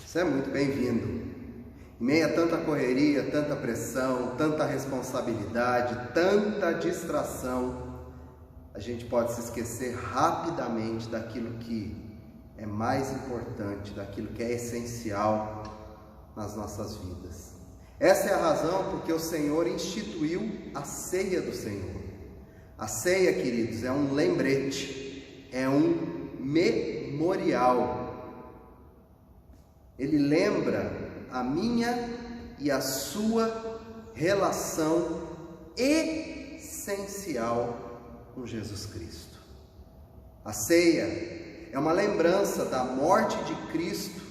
Você é muito bem-vindo. Em meio a tanta correria, tanta pressão, tanta responsabilidade, tanta distração, a gente pode se esquecer rapidamente daquilo que é mais importante, daquilo que é essencial nas nossas vidas. Essa é a razão porque o Senhor instituiu a ceia do Senhor. A ceia, queridos, é um lembrete, é um memorial. Ele lembra a minha e a sua relação essencial com Jesus Cristo. A ceia é uma lembrança da morte de Cristo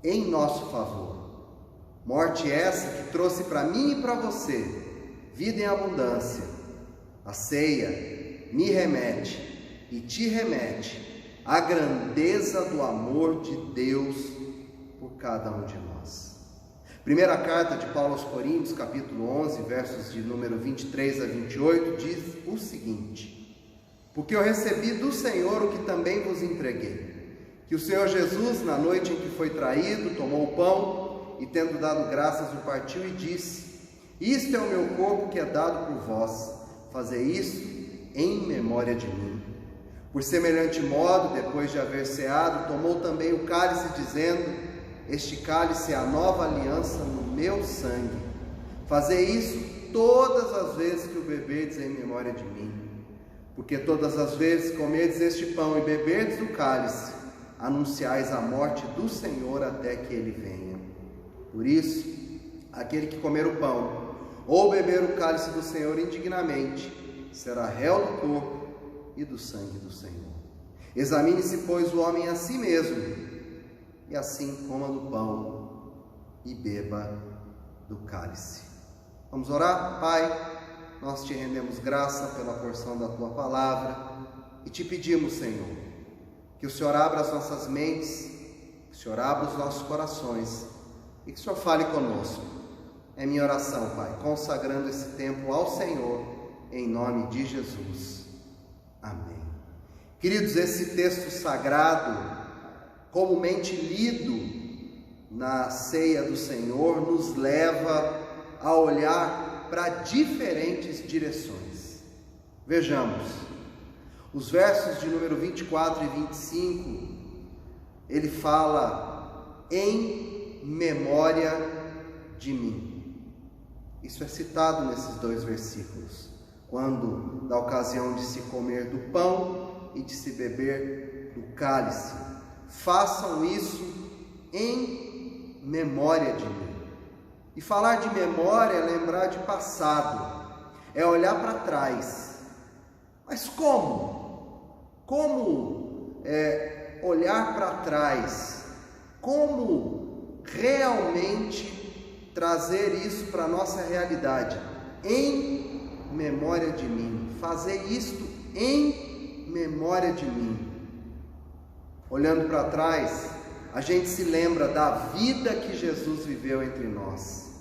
em nosso favor. Morte essa que trouxe para mim e para você vida em abundância. A ceia me remete e te remete à grandeza do amor de Deus por cada um de nós. Primeira carta de Paulo aos Coríntios, capítulo 11, versos de número 23 a 28, diz o seguinte: porque eu recebi do Senhor o que também vos entreguei, que o Senhor Jesus, na noite em que foi traído, tomou o pão e, tendo dado graças, o partiu e disse: isto é o meu corpo que é dado por vós, fazei isso em memória de mim. Por semelhante modo, depois de haver ceado, tomou também o cálice, dizendo: este cálice é a nova aliança no meu sangue. Fazei isso todas as vezes que o beberdes em memória de mim. Porque todas as vezes que comerdes este pão e beberdes do cálice, anunciais a morte do Senhor até que ele venha. Por isso, aquele que comer o pão ou beber o cálice do Senhor indignamente será réu do corpo e do sangue do Senhor. Examine-se, pois, o homem a si mesmo, e assim coma do pão e beba do cálice. Vamos orar? Pai, nós te rendemos graça pela porção da tua palavra e te pedimos, Senhor, que o Senhor abra as nossas mentes, que o Senhor abra os nossos corações e que o Senhor fale conosco. É minha oração, Pai, consagrando esse tempo ao Senhor, em nome de Jesus. Amém. Queridos, esse texto sagrado, comumente lido na ceia do Senhor, nos leva a olhar para diferentes direções. Vejamos, os versos de número 24 e 25, ele fala em memória de mim. Isso é citado nesses dois versículos, quando da ocasião de se comer do pão e de se beber do cálice. Façam isso em memória de mim. E falar de memória é lembrar de passado, é olhar para trás. Mas como? Como olhar para trás? Como realmente trazer isso para a nossa realidade? Em memória de mim. Fazer isto em memória de mim. Olhando para trás, a gente se lembra da vida que Jesus viveu entre nós.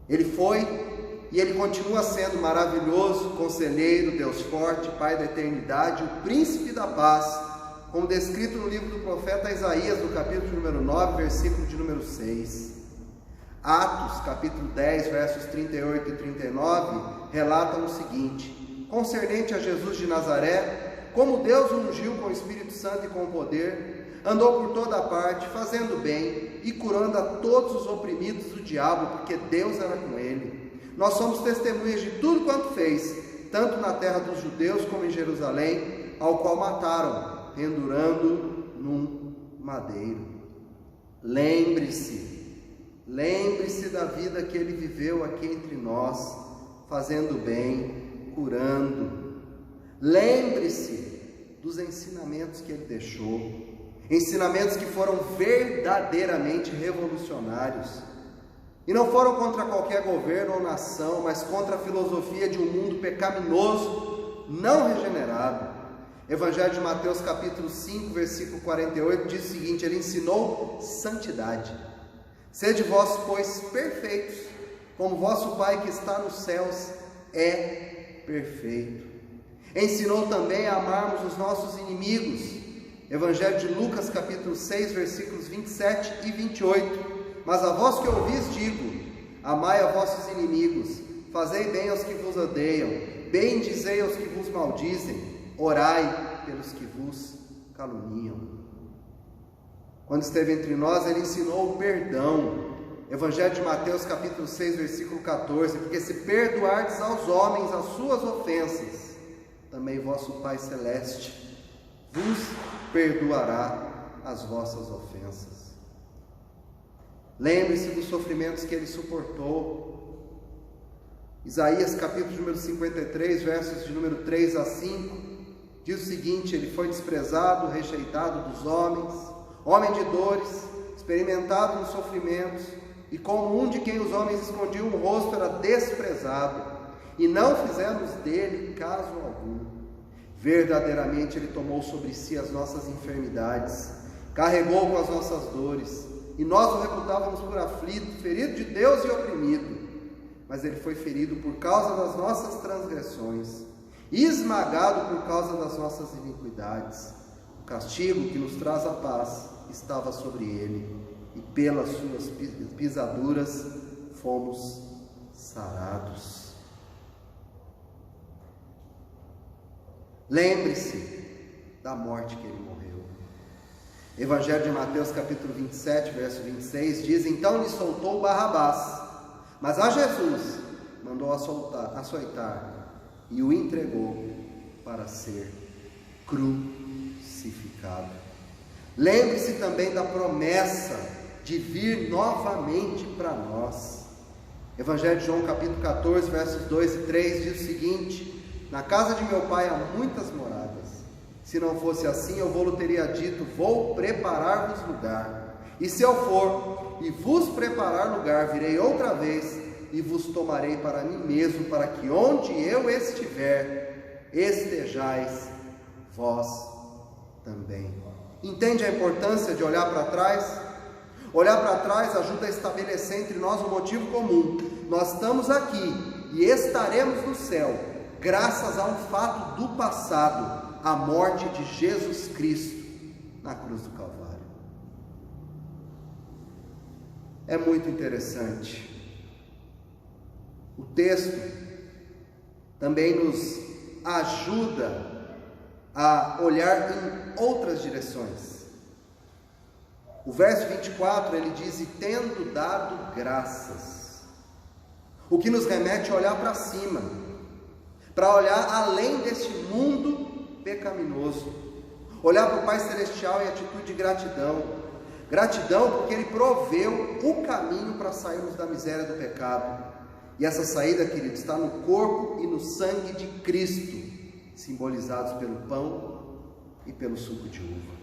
Ele foi e ele continua sendo maravilhoso, conselheiro, Deus forte, Pai da eternidade, o príncipe da paz, como descrito no livro do profeta Isaías, no capítulo número 9, versículo de número 6. Atos, capítulo 10, versos 38 e 39, relatam o seguinte: concernente a Jesus de Nazaré, como Deus o ungiu com o Espírito Santo e com poder, andou por toda a parte, fazendo bem e curando a todos os oprimidos do diabo, porque Deus era com ele. Nós somos testemunhas de tudo quanto fez, tanto na terra dos judeus como em Jerusalém, ao qual mataram, pendurando num madeiro. Lembre-se da vida que ele viveu aqui entre nós, fazendo bem, curando. Lembre-se dos ensinamentos que ele deixou, ensinamentos que foram verdadeiramente revolucionários, e não foram contra qualquer governo ou nação, mas contra a filosofia de um mundo pecaminoso, não regenerado. Evangelho de Mateus capítulo 5, versículo 48 diz o seguinte: ele ensinou santidade. Sede vós, pois, perfeitos, como vosso Pai que está nos céus é perfeito. Ensinou também a amarmos os nossos inimigos Evangelho de Lucas, capítulo 6, versículos 27 e 28. Mas a vós que ouvis digo, amai a vossos inimigos, fazei bem aos que vos odeiam, bendizei aos que vos maldizem, orai pelos que vos caluniam. Quando esteve entre nós, ele ensinou o perdão. Evangelho de Mateus, capítulo 6, versículo 14. Porque se perdoardes aos homens as suas ofensas, também vosso Pai Celeste vos perdoará as vossas ofensas. Lembre-se dos sofrimentos que ele suportou. Isaías, capítulo número 53, versos de número 3 a 5, diz o seguinte: ele foi desprezado, rejeitado dos homens, homem de dores, experimentado nos sofrimentos, e como um de quem os homens escondiam o rosto, era desprezado, e não fizemos dele caso algum. Verdadeiramente ele tomou sobre si as nossas enfermidades, carregou com as nossas dores, e nós o reputávamos por aflito, ferido de Deus e oprimido. Mas ele foi ferido por causa das nossas transgressões, esmagado por causa das nossas iniquidades. O castigo que nos traz a paz estava sobre ele, e pelas suas pisaduras fomos sarados. Lembre-se da morte que ele morreu. Evangelho de Mateus, capítulo 27, verso 26, diz: então lhe soltou Barrabás, mas a Jesus mandou açoitar e o entregou para ser crucificado. Lembre-se também da promessa de vir novamente para nós. Evangelho de João, capítulo 14, versos 2 e 3, diz o seguinte: na casa de meu pai há muitas moradas. Se não fosse assim, eu vou-lhe teria dito: vou preparar-vos lugar. E se eu for e vos preparar lugar, virei outra vez e vos tomarei para mim mesmo, para que onde eu estiver, estejais vós também. Entende a importância de olhar para trás? Olhar para trás ajuda a estabelecer entre nós um motivo comum. Nós estamos aqui e estaremos no céu, graças a um fato do passado: a morte de Jesus Cristo na cruz do Calvário. É muito interessante. O texto também nos ajuda a olhar em outras direções. O verso 24, ele diz: e tendo dado graças, o que nos remete a olhar para cima, para olhar além deste mundo pecaminoso, olhar para o Pai Celestial em atitude de gratidão. Gratidão porque ele proveu o caminho para sairmos da miséria do pecado. E essa saída, querido, está no corpo e no sangue de Cristo, simbolizados pelo pão e pelo suco de uva.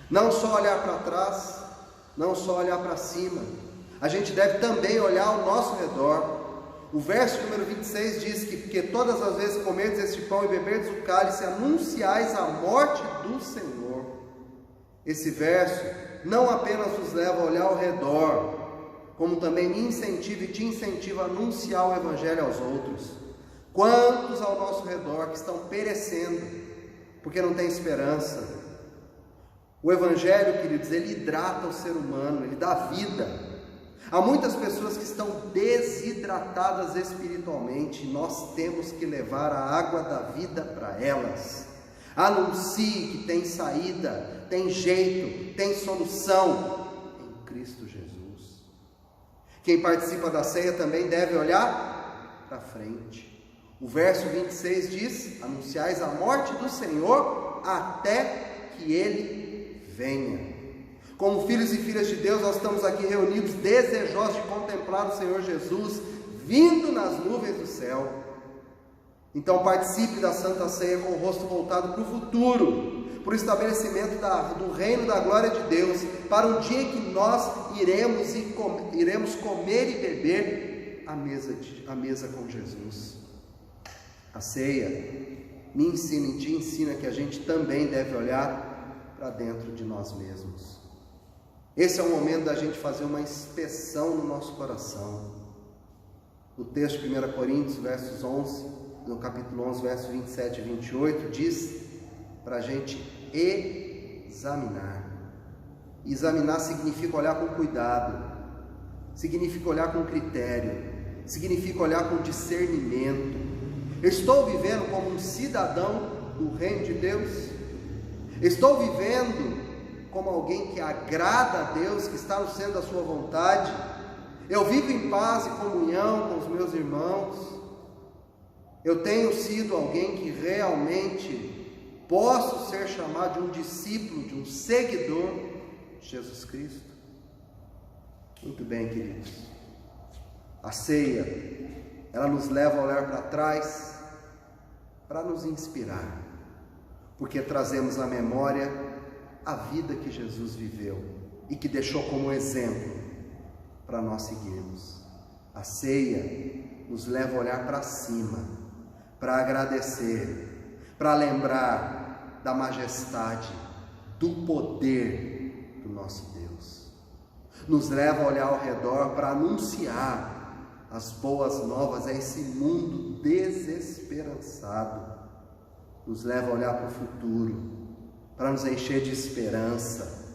Não só olhar para trás, não só olhar para cima, a gente deve também olhar ao nosso redor. O verso número 26 diz que: porque todas as vezes comerdes este pão e beberdes o cálice, anunciais a morte do Senhor. Esse verso não apenas nos leva a olhar ao redor, como também me incentiva e te incentiva a anunciar o Evangelho aos outros. Quantos ao nosso redor que estão perecendo, porque não tem esperança? O Evangelho, queridos, ele hidrata o ser humano, ele dá vida. Há muitas pessoas que estão desidratadas espiritualmente, e nós temos que levar a água da vida para elas. Anuncie que tem saída, tem jeito, tem solução em Cristo Jesus. Quem participa da ceia também deve olhar para frente. O verso 26 diz: anunciais a morte do Senhor até que Ele venha. Como filhos e filhas de Deus, nós estamos aqui reunidos, desejosos de contemplar o Senhor Jesus vindo nas nuvens do céu. Então participe da Santa Ceia com o rosto voltado para o futuro, para o estabelecimento do reino da glória de Deus, para um dia em que nós iremos comer e beber à mesa com Jesus. A ceia me ensina e te ensina que a gente também deve olhar para dentro de nós mesmos. Esse é o momento da gente fazer uma inspeção no nosso coração. O texto de 1 Coríntios, versos 11, no capítulo 11, versos 27 e 28, diz para a gente examinar. Examinar significa olhar com cuidado, significa olhar com critério, significa olhar com discernimento. Estou vivendo como um cidadão do reino de Deus? Estou vivendo como alguém que agrada a Deus, que está no centro da sua vontade? Eu vivo em paz e comunhão com os meus irmãos? Eu tenho sido alguém que realmente posso ser chamado de um discípulo, de um seguidor de Jesus Cristo? Muito bem, queridos. A ceia, ela nos leva a olhar para trás para nos inspirar, porque trazemos à memória a vida que Jesus viveu e que deixou como exemplo para nós seguirmos. A ceia nos leva a olhar para cima, para agradecer, para lembrar da majestade, do poder do nosso Deus. Nos leva a olhar ao redor para anunciar as boas novas a esse mundo desesperançado. Nos leva a olhar para o futuro, para nos encher de esperança,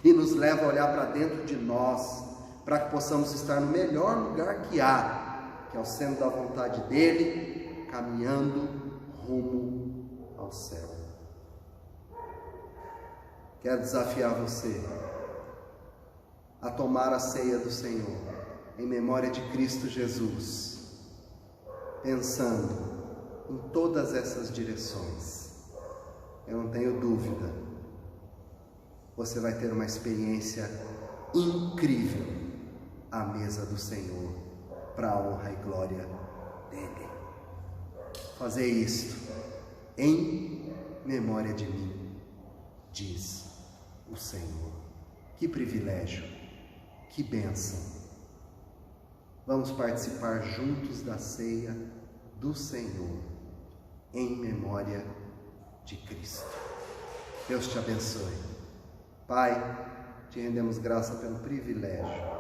e nos leva a olhar para dentro de nós, para que possamos estar no melhor lugar que há, que é o centro da vontade dele, caminhando rumo ao céu. Quero desafiar você a tomar a ceia do Senhor em memória de Cristo Jesus, pensando em todas essas direções. Eu não tenho dúvida, você vai ter uma experiência incrível à mesa do Senhor, para a honra e glória dele. Fazer isto em memória de mim, diz o Senhor. Que privilégio, que bênção. Vamos participar juntos da ceia do Senhor, em memória de Cristo. Deus te abençoe. Pai, te rendemos graça pelo privilégio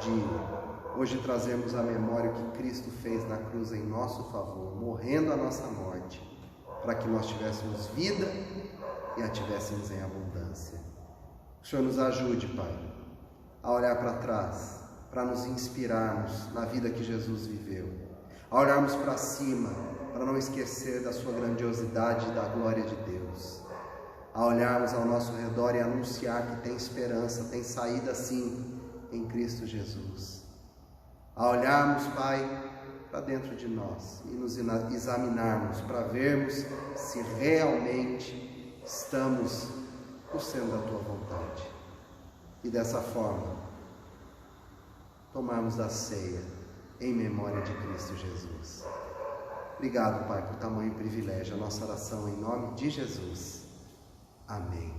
de hoje trazermos à memória o que Cristo fez na cruz em nosso favor, morrendo a nossa morte, para que nós tivéssemos vida e a tivéssemos em abundância. O Senhor nos ajude, Pai, a olhar para trás, para nos inspirarmos na vida que Jesus viveu, a olharmos para cima, para não esquecer da sua grandiosidade e da glória de Deus, a olharmos ao nosso redor e anunciar que tem esperança, tem saída sim em Cristo Jesus, a olharmos, Pai, para dentro de nós e nos examinarmos para vermos se realmente estamos no centro da Tua vontade, e dessa forma tomarmos da ceia em memória de Cristo Jesus. Obrigado, Pai, por tamanho privilégio. A nossa oração em nome de Jesus. Amém.